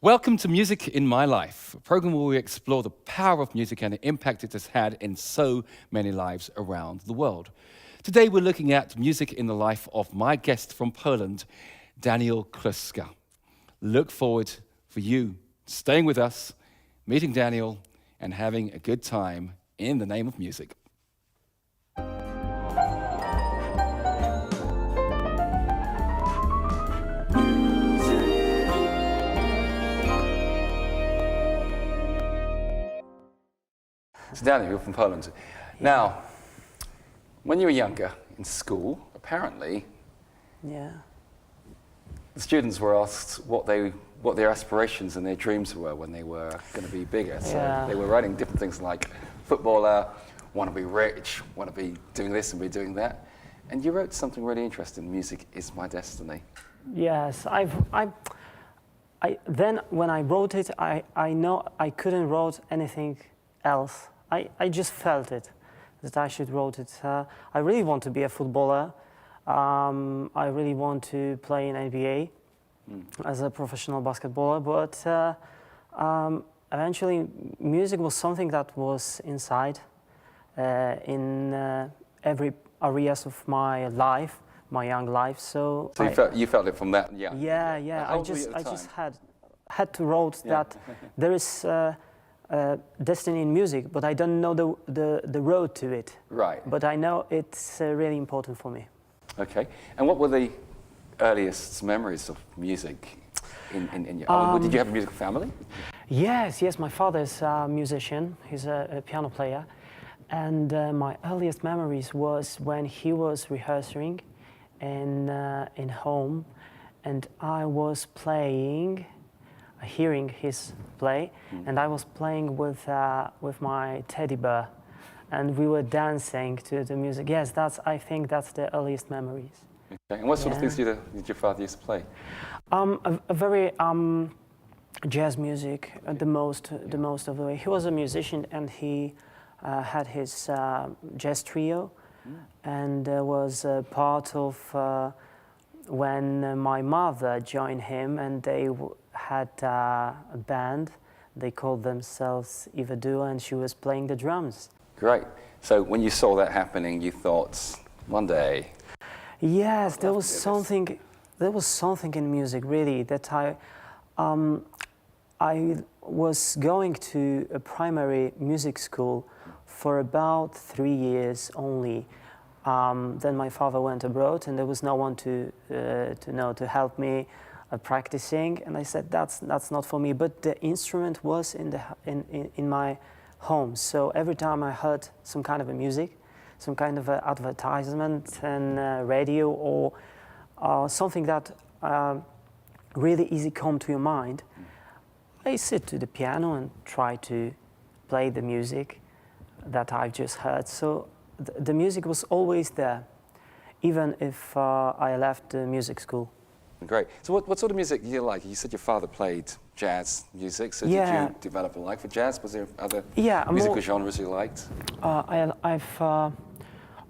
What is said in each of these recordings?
Welcome to Music in My Life, a program where we explore the power of music and the impact it has had in so many lives around the world. Today we're looking at music in the life of my guest from Poland, Daniela Kluske. Look forward for you staying with us, meeting Daniel, and having a good time in the name of music. So Daniel, you're from Poland. Now, when you were younger in school, apparently, the students were asked what their aspirations and their dreams were when they were going to be bigger. So they were writing different things like footballer, want to be rich, want to be doing this and be doing that. And you wrote something really interesting, Music is My Destiny. Yes, then when I wrote it, I know I couldn't write anything else. I just felt it, that I should write it. I really want to be a footballer. I really want to play in NBA as a professional basketballer, but eventually music was something that was inside in every areas of my life, my young life. So you felt it from that, yeah. Yeah. I just had to write that there is destiny in music, but I don't know the road to it. Right. But I know it's really important for me. Okay. And what were the earliest memories of music in your... did you have a musical family? Yes. My father's a musician. He's a piano player. And my earliest memories was when he was rehearsing in home, and I was playing, hearing his play, and I was playing with my teddy bear, and we were dancing to the music. Yes, I think that's the earliest memories. Okay. And what sort of things did your father used to play? A very jazz music, the most of the way. He was a musician, and he had his jazz trio, and was part of when my mother joined him, and they had a band. They called themselves Ivotu, and she was playing the drums. Great. So when you saw that happening, you thought, one day... Yes, there was something in music, really, that I was going to a primary music school for about 3 years only. Then my father went abroad, and there was no one to help me practicing, and I said that's not for me. But the instrument was in my home, so every time I heard some kind of a music, some kind of a advertisement and radio, or something that really easy come to your mind, I sit to the piano and try to play the music that I've just heard. So the music was always there, even if I left the music school. Great. So what sort of music do you like? You said your father played jazz music, so did you develop a like for jazz? Was there other musical genres you liked? I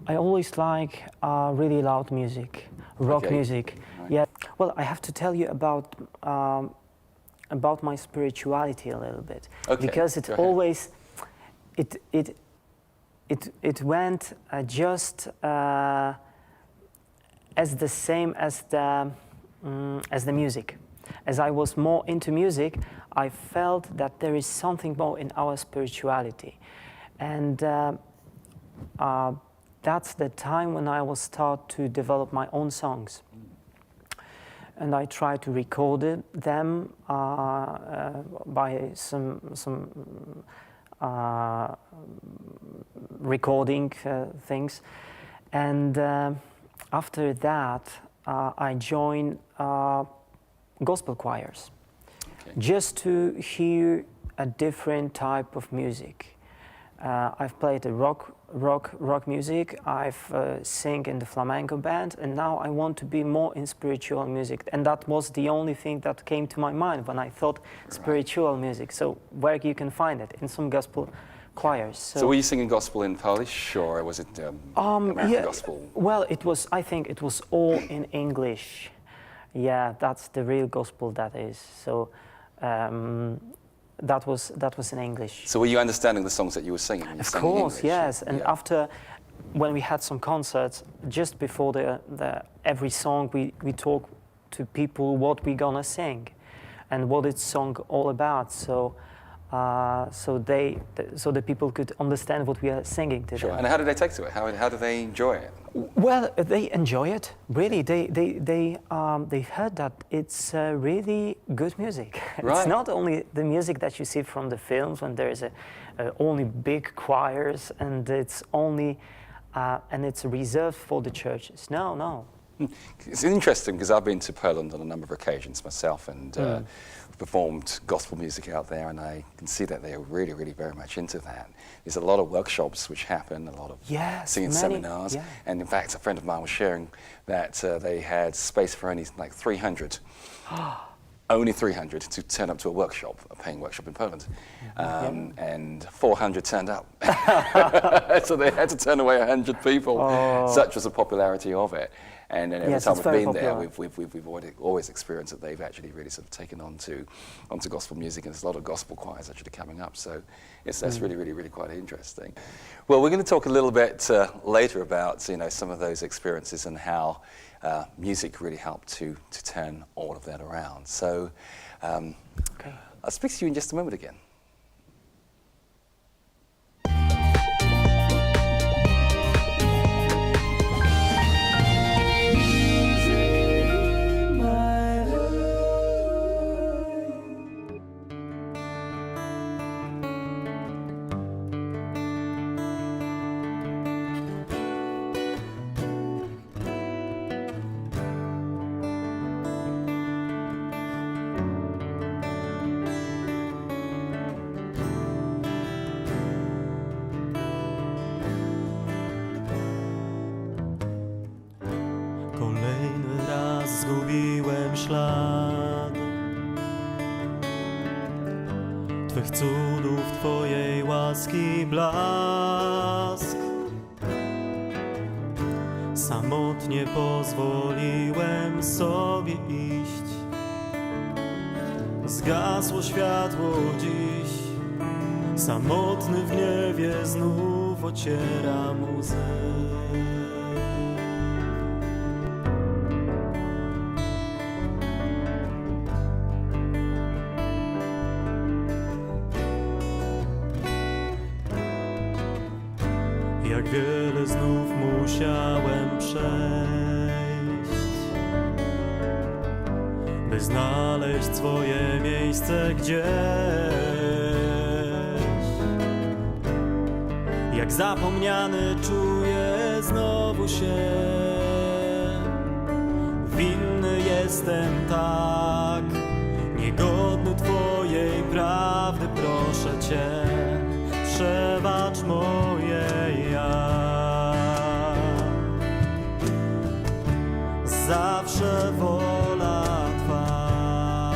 always like really loud music, rock music. Right. Yeah. Well, I have to tell you about my spirituality a little bit, because it always it went just as the same as the music. As I was more into music, I felt that there is something more in our spirituality, and that's the time when I will start to develop my own songs. And I try to record them by some recording things, and after that I joined gospel choirs, just to hear a different type of music. I've played the rock music, I've sing in the flamenco band, and now I want to be more in spiritual music. And that was the only thing that came to my mind when I thought spiritual music. So where you can find it? In some gospel choirs. So were you singing gospel in Polish, or was it American gospel? Well, I think it was all in English. Yeah, that's the real gospel, that is. So that was in English. So were you understanding the songs that you were singing? When you Of sang in course, English? yes. And after, when we had some concerts, just before every song, we talk to people what we're gonna sing, and what it's song all about. So the people could understand what we are singing to Sure. them. And how did they take to it? How do they enjoy it? Well, they enjoy it. Really, they heard that it's really good music. Right. It's not only the music that you see from the films when there is only big choirs and it's only and it's reserved for the churches. No. It's interesting because I've been to Poland on a number of occasions myself and performed gospel music out there, and I can see that they are really, really very much into that. There's a lot of workshops which happen, a lot of singing seminars, and in fact a friend of mine was sharing that they had space for only like 300, only 300 to turn up to a workshop, a paying workshop in Poland, and 400 turned up. So they had to turn away 100 people. Such was the popularity of it. And every time we've been there, we've always experienced that they've actually really sort of taken onto gospel music, and there's a lot of gospel choirs actually coming up. So that's really, really, really quite interesting. Well, we're going to talk a little bit later about some of those experiences and how music really helped to turn all of that around. So I'll speak to you in just a moment again. Kolejny raz zgubiłem ślad Twych cudów, Twojej łaski blask. Samotnie pozwoliłem sobie iść. Zgasło światło dziś. Samotny w gniewie znów ocieram łzy. Jak wiele znów musiałem przejść, by znaleźć swoje miejsce gdzieś. Jak zapomniany czuję znowu się, winny jestem tak, niegodny Twojej prawdy, proszę Cię, przebacz moje ja. Zawsze wola Twa,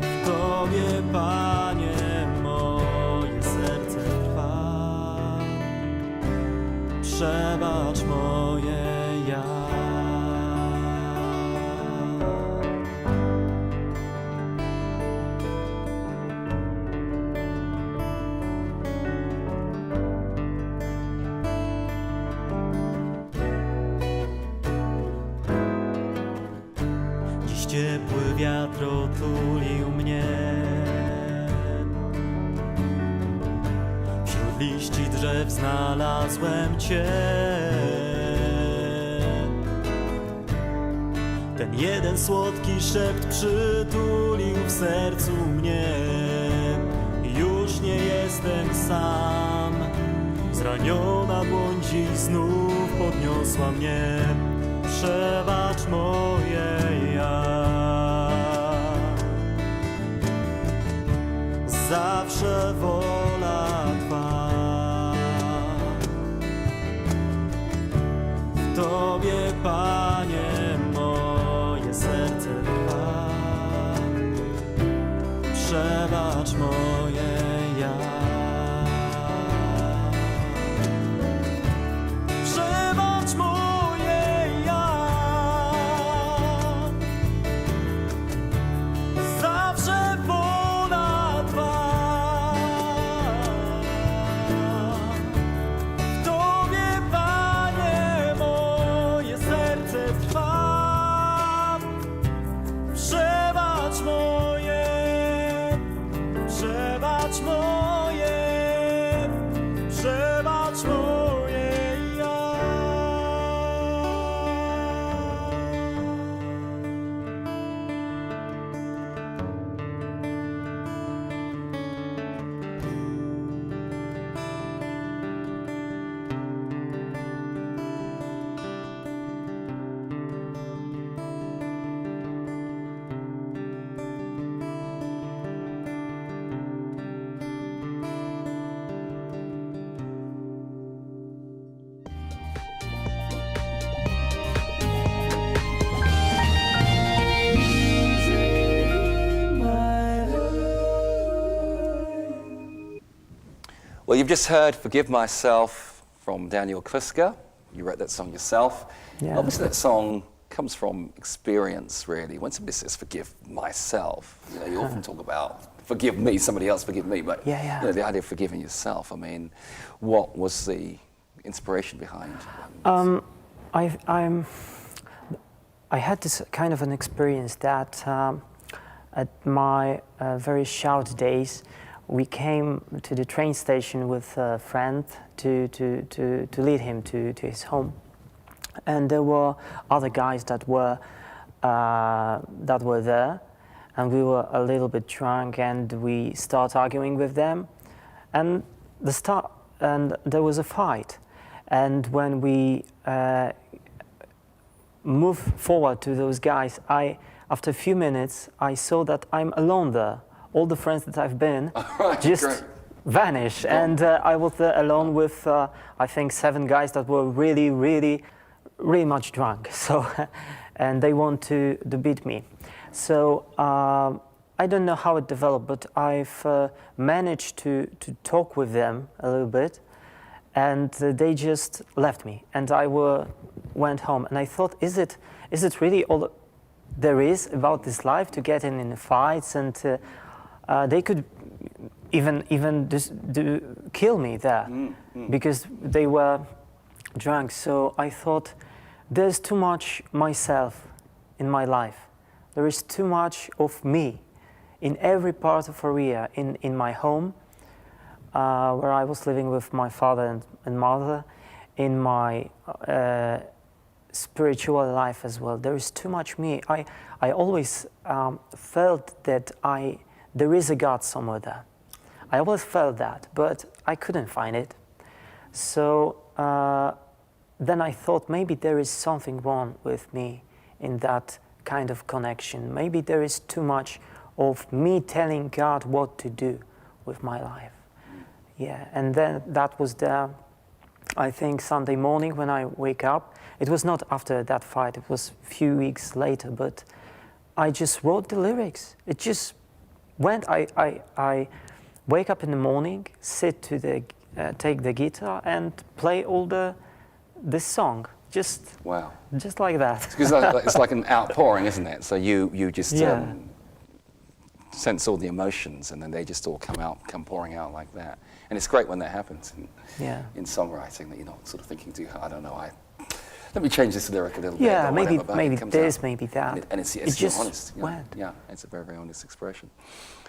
w Tobie, Panie, moje serce trwa. Przebacz moje ja. Ciepły wiatr otulił mnie. Wśród liści drzew znalazłem Cię. Ten jeden słodki szept przytulił w sercu mnie. Już nie jestem sam. Zraniona dłoń dziś znów podniosła mnie. Przebacz moje ja. Zawsze wola Twa, w Tobie, Panie, moje serce trwa. Przebacz moje ja. Przebacz moje ja. przebacz moje ja. Well, you've just heard Forgive Myself from Daniela Kluske. You wrote that song yourself. Yeah. Obviously that song comes from experience, really. When somebody says forgive myself, you know, you often talk about forgive me, somebody else forgive me, but Yeah. You know, the idea of forgiving yourself, I mean, what was the inspiration behind I had this kind of an experience that at my very short days, we came to the train station with a friend to lead him to his home, and there were other guys that were there, and we were a little bit drunk, and we start arguing with them, and there was a fight, and when we move forward to those guys, after a few minutes, I saw that I'm alone there. All the friends that I've been just vanished, and I was there alone with I think 7 guys that were really much drunk. So, and they want to beat me. So I don't know how it developed, but I've managed to talk with them a little bit, and they just left me, and I went home. And I thought, is it really all there is about this life, to get in the fights, and they could even just kill me there because they were drunk. So I thought, there's too much myself in my life. There is too much of me in every part of Korea, in my home, where I was living with my father and mother, in my spiritual life as well. There is too much me. I always felt that there is a God somewhere there. I always felt that, but I couldn't find it. So then I thought, maybe there is something wrong with me in that kind of connection. Maybe there is too much of me telling God what to do with my life. Yeah, and then that was I think Sunday morning when I wake up. It was not after that fight, it was a few weeks later, but I just wrote the lyrics. It just went. I wake up in the morning, sit to take the guitar and play all this song. Just like that. Because it's like an outpouring, isn't it? So you just sense all the emotions, and then they just all come pouring out like that. And it's great when that happens in songwriting, that you're not sort of thinking too hard. I don't know. Let me change this lyric a little bit. Yeah, maybe this, maybe that. And it's just honest. went. Yeah, it's a very, very honest expression.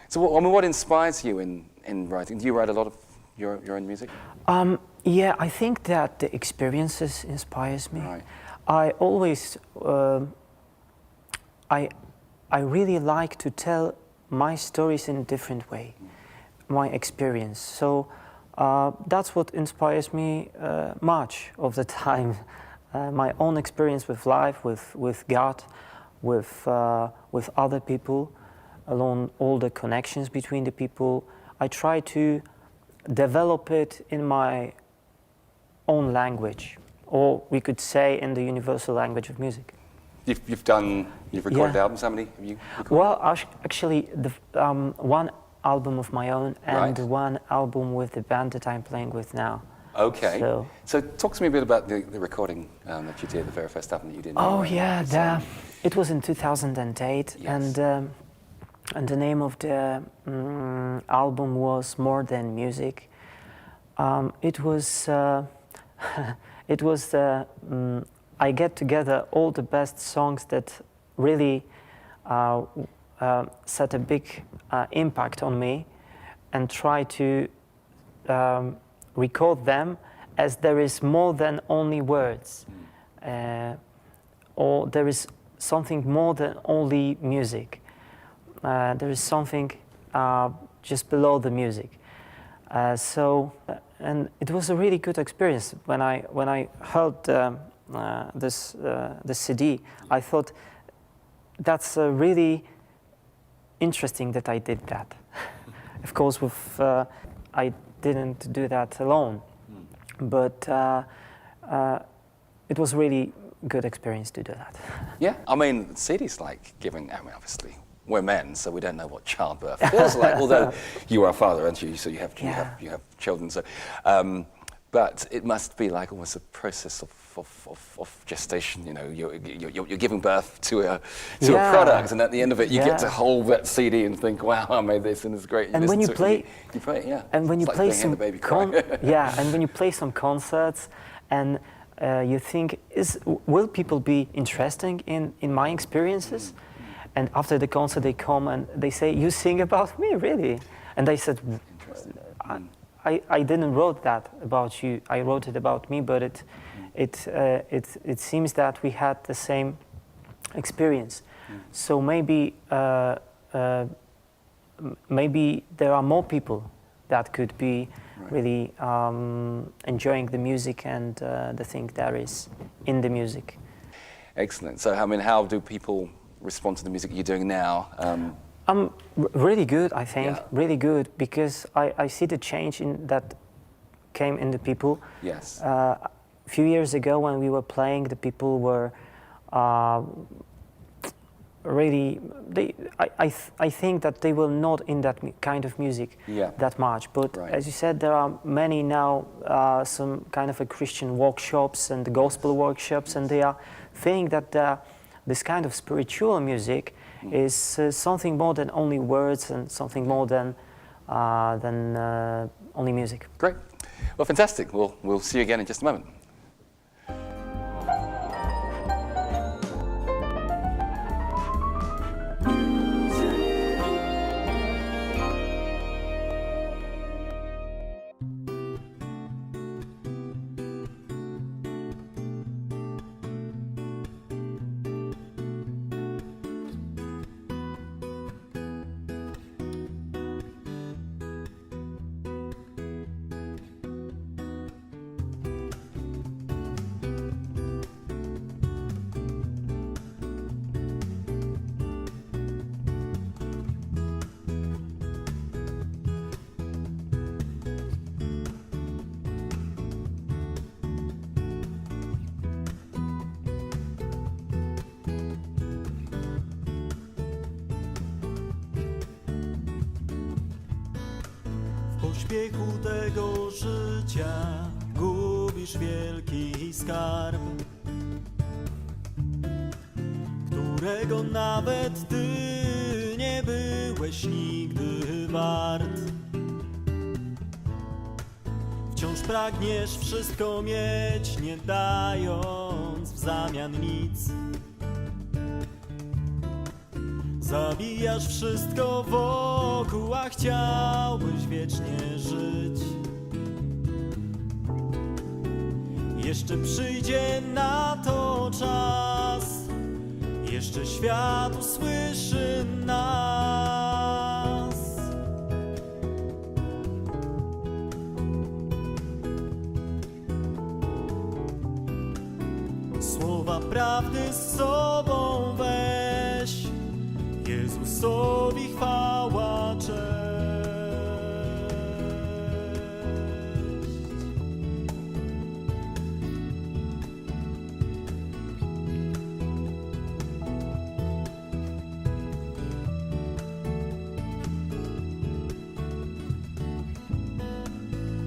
So, what inspires you in writing? Do you write a lot of your own music? Yeah, I think that the experiences inspires me. Right. I always, I really like to tell my stories in a different way, my experience. So that's what inspires me much of the time. My own experience with life, with God, with other people, along all the connections between the people. I try to develop it in my own language, or we could say in the universal language of music. You've recorded albums. How many have you recorded? Well, actually, one album of my own and one album with the band that I'm playing with now. Okay. So talk to me a bit about the recording that you did, the very first album that you did. Oh yeah, it was in 2008, yes. and the name of the album was More Than Music. It was I get together all the best songs that really set a big impact on me, and try to record them as there is more than only words, or there is something more than only music. There is something just below the music. And it was a really good experience. When I heard this CD, I thought that's really interesting that I did that. Of course, I didn't do that alone, but it was really good experience to do that. Yeah, I mean, CD's like giving, I mean, obviously, we're men, so we don't know what childbirth feels like, although you are a father, aren't you? So you have children, so, but it must be like almost a process of gestation, you know, you're giving birth to a product, and at the end of it, you get to hold that CD and think, wow, I made this, and it's great. And when you play, yeah. And when you play some, and when you play some concerts, and you think, will people be interested in my experiences? And after the concert, they come and they say, "You sing about me, really?" And I said, I didn't wrote that about you. I wrote it about me, but it seems that we had the same experience. So maybe there are more people that could be really enjoying the music and the thing that is in the music. Excellent. So, I mean, how do people respond to the music you're doing now? Really good, I think. Yeah. Really good, because I see the change that came in the people. Yes. A few years ago, when we were playing, the people were really. I think that they were not in that kind of music that much. But as you said, there are many now, some kind of a Christian workshops and gospel workshops, and they are saying that this kind of spiritual music is something more than only words and something more than only music. Great. Well, fantastic. We'll see you again in just a moment. W pośpiechu tego życia gubisz wielki skarb, którego nawet ty nie byłeś nigdy wart. Wciąż pragniesz wszystko mieć, nie dając w zamian nic. Zabijasz wszystko wokół, a chciałbyś wiecznie żyć. Jeszcze przyjdzie na to czas, jeszcze świat usłyszy nas. Słowa prawdy z sobą weź, Jezusowi chwała, cześć.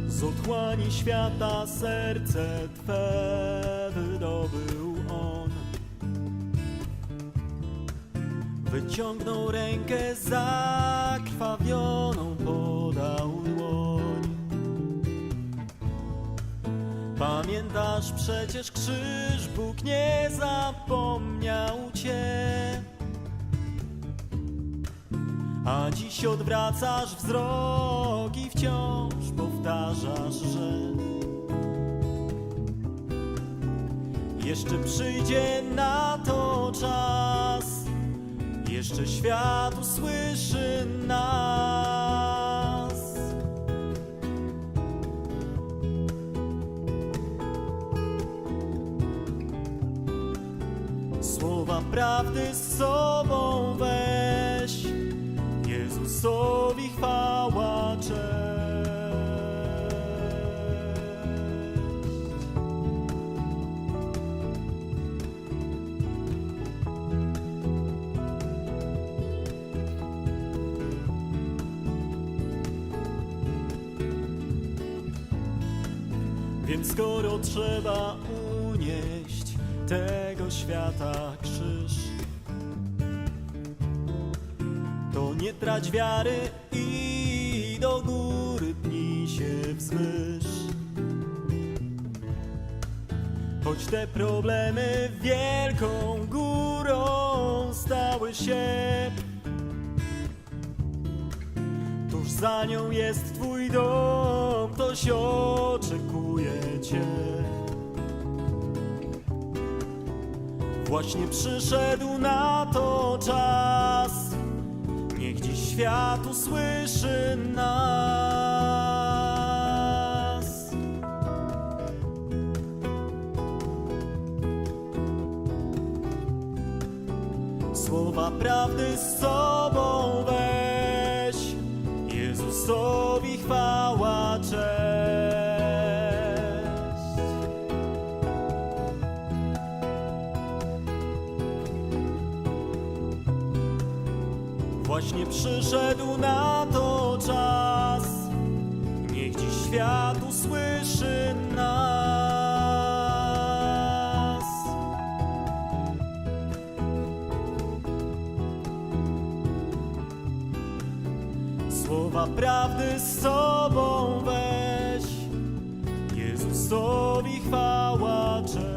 Z otchłani świata serce Twe wydobył On. Wyciągnął rękę zakrwawioną, podał dłoń. Pamiętasz przecież krzyż, Bóg nie zapomniał Cię. A dziś odwracasz wzrok Jeszcze przyjdzie na to czas, jeszcze świat usłyszy nas. Słowa prawdy z sobą weź, Jezusowi chwała, cześć. Więc skoro trzeba unieść tego świata krzyż, to nie trać wiary i do góry pnij się wzwyż. Choć te problemy wielką górą stały się, tuż za nią jest twój dom, ktoś oczekuje cię. Właśnie przyszedł na to czas, niech dziś świat usłyszy nas. Słowa prawdy z sobą weź, Jezusowi chwała, cześć. Właśnie przyszedł na to czas, niech dziś świat usłyszy nas. Słowa prawdy z sobą weź, Jezusowi chwała, cześć.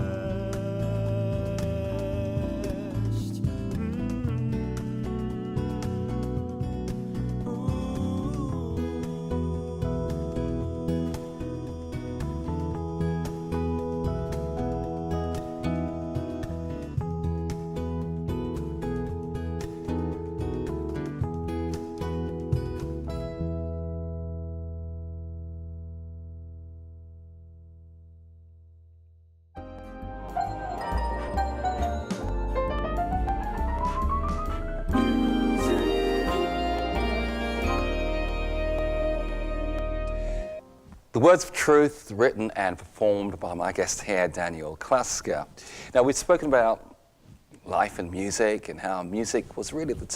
The words of truth written and performed by my guest here, Daniela Kluske. Now, we've spoken about life and music and how music was really the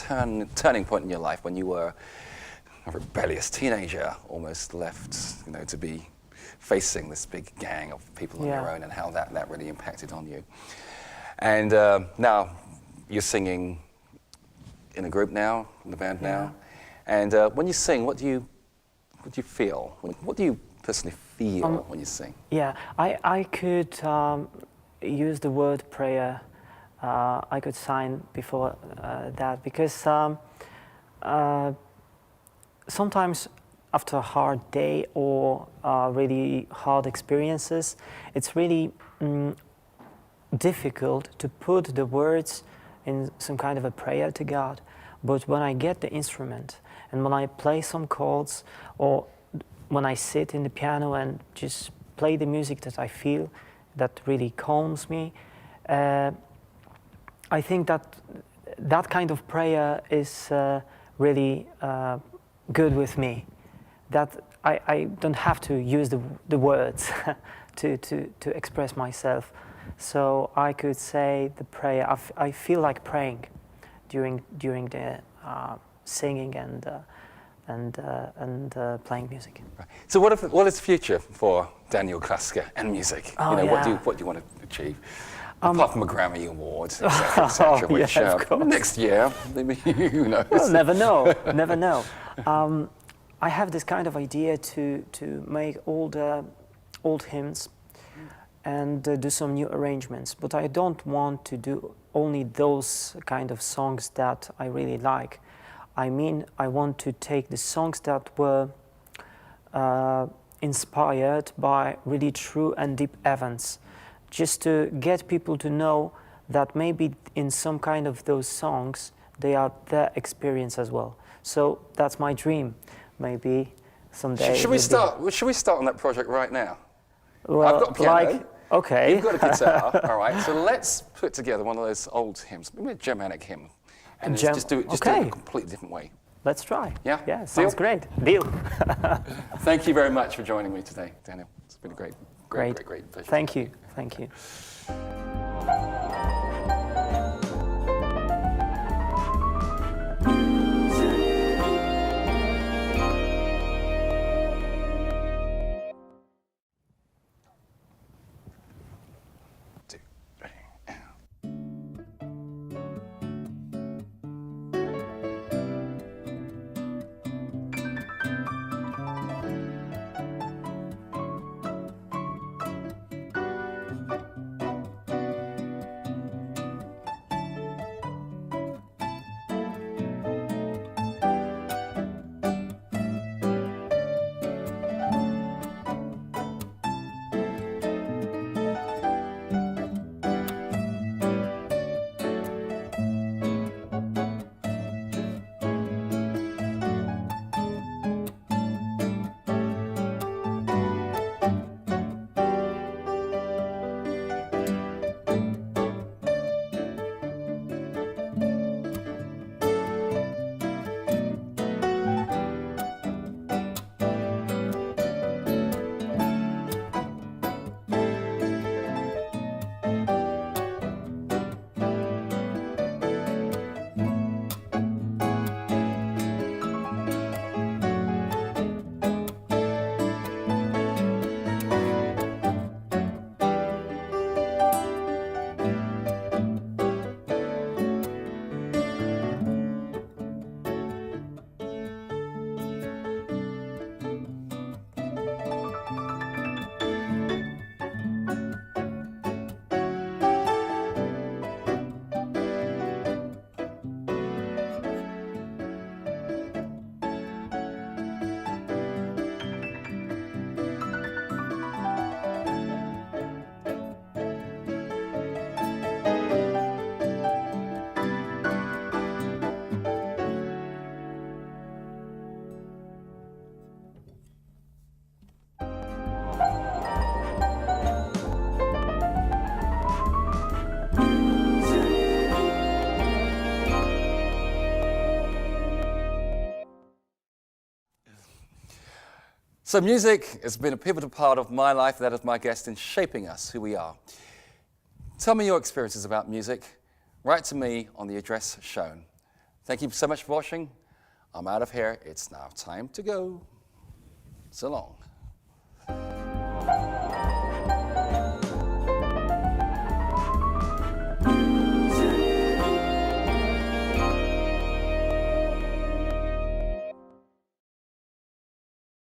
turning point in your life when you were a rebellious teenager, almost left, to be facing this big gang of people on your own, and how that really impacted on you. And now you're singing in a group now, in the band now. And when you sing, what do you feel? What do you personally feel when you sing? Yeah, I could use the word prayer. I could sign before that, because sometimes after a hard day or really hard experiences, it's really difficult to put the words in some kind of a prayer to God. But when I get the instrument and when I play some chords, or when I sit in the piano and just play the music that I feel, that really calms me, I think that kind of prayer is really good with me. That I don't have to use the words to express myself. So I could say the prayer. I feel like praying during the singing and playing music. Right. So what is the future for Daniela Kluske and music? What do you want to achieve? Apart from a Grammy Award, etc., which next year, maybe, who knows? Well, never know. I have this kind of idea to make old hymns and do some new arrangements, but I don't want to do only those kind of songs that I really like. I mean, I want to take the songs that were inspired by really true and deep events just to get people to know that maybe in some kind of those songs, they are their experience as well. So that's my dream. Maybe someday. Should we start on that project right now? Well, I've got a piano. like, okay. You've got a guitar. All right. So let's put together one of those old hymns, maybe a Germanic hymn, and just do it in a completely different way. Let's try. Yeah? Yeah, sounds great. Deal. Thank you very much for joining me today, Daniel. It's been a great pleasure. Thank you. Thank you. So music has been a pivotal part of my life, that of my guest, in shaping us, who we are. Tell me your experiences about music. Write to me on the address shown. Thank you so much for watching. I'm out of here. It's now time to go. So long.